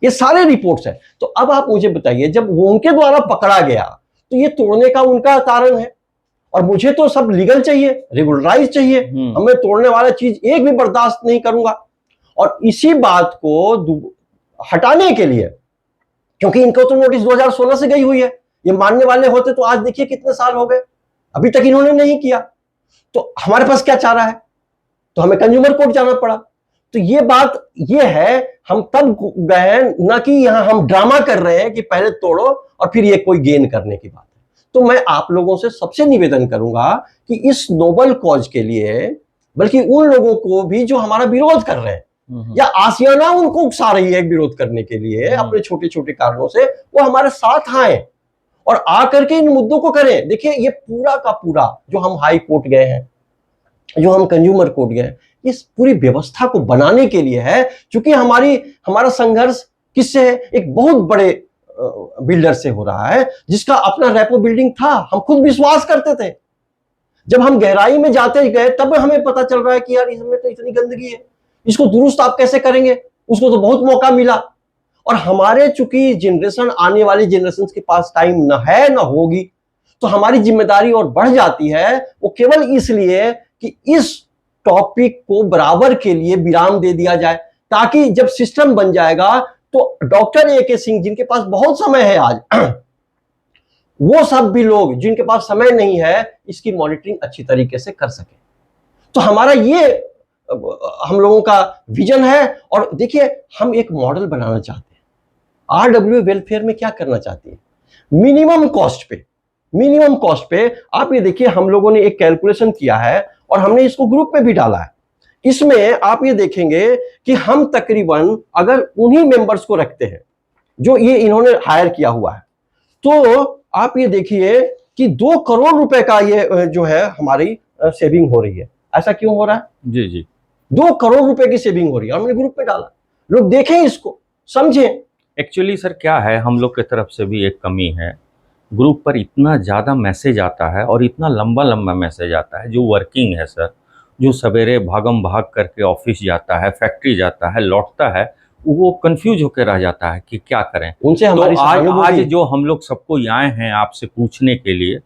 ये सारे रिपोर्ट्स है, तो अब आप मुझे बताइए, जब वो उनके द्वारा पकड़ा गया तो ये तोड़ने का उनका कारण है और मुझे तो सब लीगल चाहिए, रेगुलराइज चाहिए, हमें तोड़ने वाला चीज एक भी बर्दाश्त नहीं करूंगा। और इसी बात को हटाने के लिए, क्योंकि इनको तो नोटिस 2016 से गई हुई है, ये मानने वाले होते तो आज देखिए कितने साल हो गए, अभी तक इन्होंने नहीं किया, तो हमारे पास क्या चारा है, तो हमें कंज्यूमर कोर्ट जाना पड़ा। तो ये बात ये है, हम तब गए ना कि यहां हम ड्रामा कर रहे हैं कि पहले तोड़ो और फिर ये कोई गेन करने की बात है। तो मैं आप लोगों से सबसे निवेदन करूंगा कि इस नोबल कॉज के लिए, बल्कि उन लोगों को भी जो हमारा विरोध कर रहे हैं या आसियाना उनको उकसा रही है विरोध करने के लिए अपने छोटे छोटे कारणों से, वो हमारे साथ आए और आकर के इन मुद्दों को करें। देखिए, ये पूरा का पूरा जो हम हाई कोर्ट गए हैं, जो हम कंज्यूमर कोर्ट गए, इस पूरी व्यवस्था को बनाने के लिए है, क्योंकि हमारा संघर्ष किससे है, एक बहुत बड़े बिल्डर से हो रहा है जिसका अपना रेपो बिल्डिंग था, हम खुद विश्वास करते थे। जब हम गहराई में जाते गए तब हमें पता चल रहा है कि यार इसमें तो इतनी गंदगी है, इसको दुरुस्त आप कैसे करेंगे, उसको तो बहुत मौका मिला। और हमारे चूंकि जनरेशन, आने वाली जनरेशन के पास टाइम न है न होगी, तो हमारी जिम्मेदारी और बढ़ जाती है, वो केवल इसलिए कि इस टॉपिक को बराबर के लिए विराम दे दिया जाए, ताकि जब सिस्टम बन जाएगा तो डॉक्टर AK सिंह जिनके पास बहुत समय है आज, वो सब भी लोग जिनके पास समय नहीं है, इसकी मॉनिटरिंग अच्छी तरीके से कर सके। तो हमारा ये हम लोगों का विजन है। और देखिए, हम एक मॉडल बनाना चाहते हैं। RWA वेलफेयर में क्या करना चाहती है, मिनिमम कॉस्ट पे आप ये देखिए, हम लोगों ने एक कैलकुलेशन किया है और हमने इसको ग्रुप में भी डाला है। इसमें आप ये देखेंगे कि हम तकरीबन अगर उन्हीं मेंबर्स को रखते हैं जो ये इन्होंने हायर किया हुआ है, तो आप ये देखिए कि 2 करोड़ रुपए का ये जो है हमारी सेविंग हो रही है। ऐसा क्यों हो रहा है? जी जी, 2 करोड़ रुपए की सेविंग हो रही है, हमने ग्रुप में डाला, लोग देखें, इसको समझें। एक्चुअली सर क्या है, हम लोग की तरफ से भी एक कमी है, ग्रुप पर इतना ज़्यादा मैसेज आता है और इतना लंबा लंबा मैसेज आता है। जो वर्किंग है सर, जो सवेरे भागम भाग करके ऑफिस जाता है, फैक्ट्री जाता है, लौटता है, वो कंफ्यूज होकर रह जाता है कि क्या करें। उनसे हमारी तो आज जो हम लोग सबको आए हैं आपसे पूछने के लिए,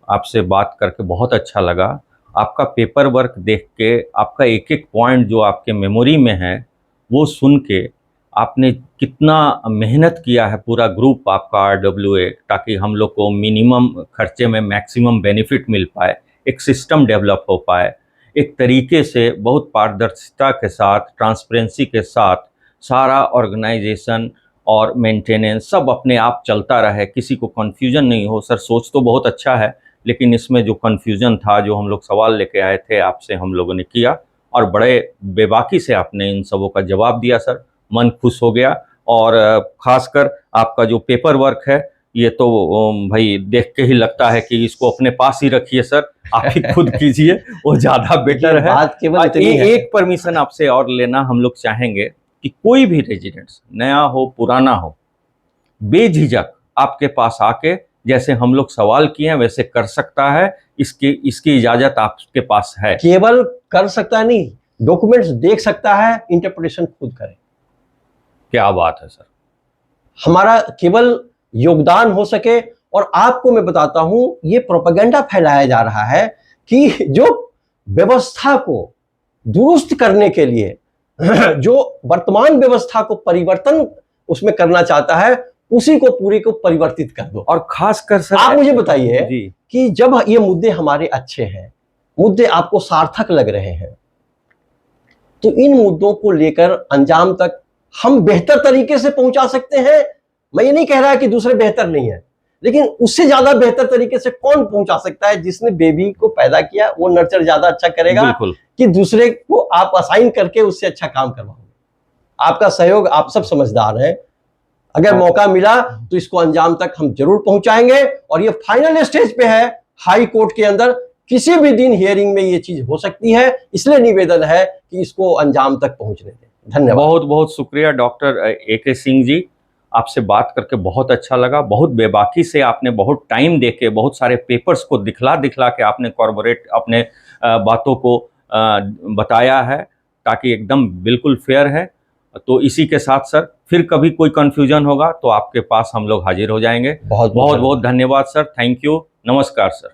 आपसे बात करके बहुत अच्छा लगा। आपका पेपर वर्क देख के, आपका एक एक पॉइंट जो आपके मेमोरी में है वो सुन के आपने कितना मेहनत किया है पूरा ग्रुप आपका RWA, ताकि हम लोग को मिनिमम खर्चे में मैक्सिमम बेनिफिट मिल पाए, एक सिस्टम डेवलप हो पाए, एक तरीके से बहुत पारदर्शिता के साथ, ट्रांसपेरेंसी के साथ सारा ऑर्गेनाइजेशन और मेंटेनेंस सब अपने आप चलता रहे, किसी को कन्फ्यूजन नहीं हो। सर सोच तो बहुत अच्छा है, लेकिन इसमें जो कन्फ्यूजन था, जो हम लोग सवाल लेके आए थे आपसे, हम लोगों ने किया और बड़े बेबाकी से आपने इन सबों का जवाब दिया सर। मन खुश हो गया। और खासकर आपका जो पेपर वर्क है, ये तो भाई देख के ही लगता है कि इसको अपने पास ही रखिए सर, आप ही खुद कीजिए, वो ज़्यादा बेटर है। बात केवल इतनी है। एक परमिशन आपसे और लेना हम लोग चाहेंगे कि कोई भी रेजिडेंट्स, नया हो पुराना हो, बेझिझक आपके पास आके जैसे हम लोग सवाल किए हैं वैसे कर सकता है। इसकी इजाज़त आपके पास है। केवल कर सकता नहीं, डॉक्यूमेंट्स देख सकता है, इंटरप्रिटेशन खुद करे। क्या बात है सर। हमारा केवल योगदान हो सके। और आपको मैं बताता हूं, ये प्रोपेगेंडा फैलाया जा रहा है कि जो व्यवस्था को दुरुस्त करने के लिए जो वर्तमान व्यवस्था को परिवर्तन उसमें करना चाहता है, उसी को पूरे को परिवर्तित कर दो। और खासकर सर आप मुझे बताइए कि जब ये मुद्दे हमारे अच्छे हैं, मुद्दे आपको सार्थक लग रहे हैं, तो इन मुद्दों को लेकर अंजाम तक हम बेहतर तरीके से पहुंचा सकते हैं। मैं ये नहीं कह रहा कि दूसरे बेहतर नहीं है, लेकिन उससे ज्यादा बेहतर तरीके से कौन पहुंचा सकता है? जिसने बेबी को पैदा किया वो नर्चर ज्यादा अच्छा करेगा कि दूसरे को आप असाइन करके उससे अच्छा काम करवाओगे। आपका सहयोग, आप सब समझदार हैं, अगर मौका मिला तो इसको अंजाम तक हम जरूर पहुंचाएंगे। और ये फाइनल स्टेज पे है, हाई कोर्ट के अंदर किसी भी दिन हियरिंग में ये चीज हो सकती है, इसलिए निवेदन है कि इसको अंजाम तक पहुंचने दें। धन्यवाद। बहुत बहुत शुक्रिया डॉक्टर AK सिंह जी, आपसे बात करके बहुत अच्छा लगा। बहुत बेबाकी से आपने बहुत टाइम देके बहुत सारे पेपर्स को दिखला के आपने कॉर्पोरेट अपने बातों को बताया है, ताकि एकदम बिल्कुल फेयर है। तो इसी के साथ सर, फिर कभी कोई कन्फ्यूजन होगा तो आपके पास हम लोग हाजिर हो जाएंगे। बहुत बहुत धन्यवाद सर। Thank you. नमस्कार सर।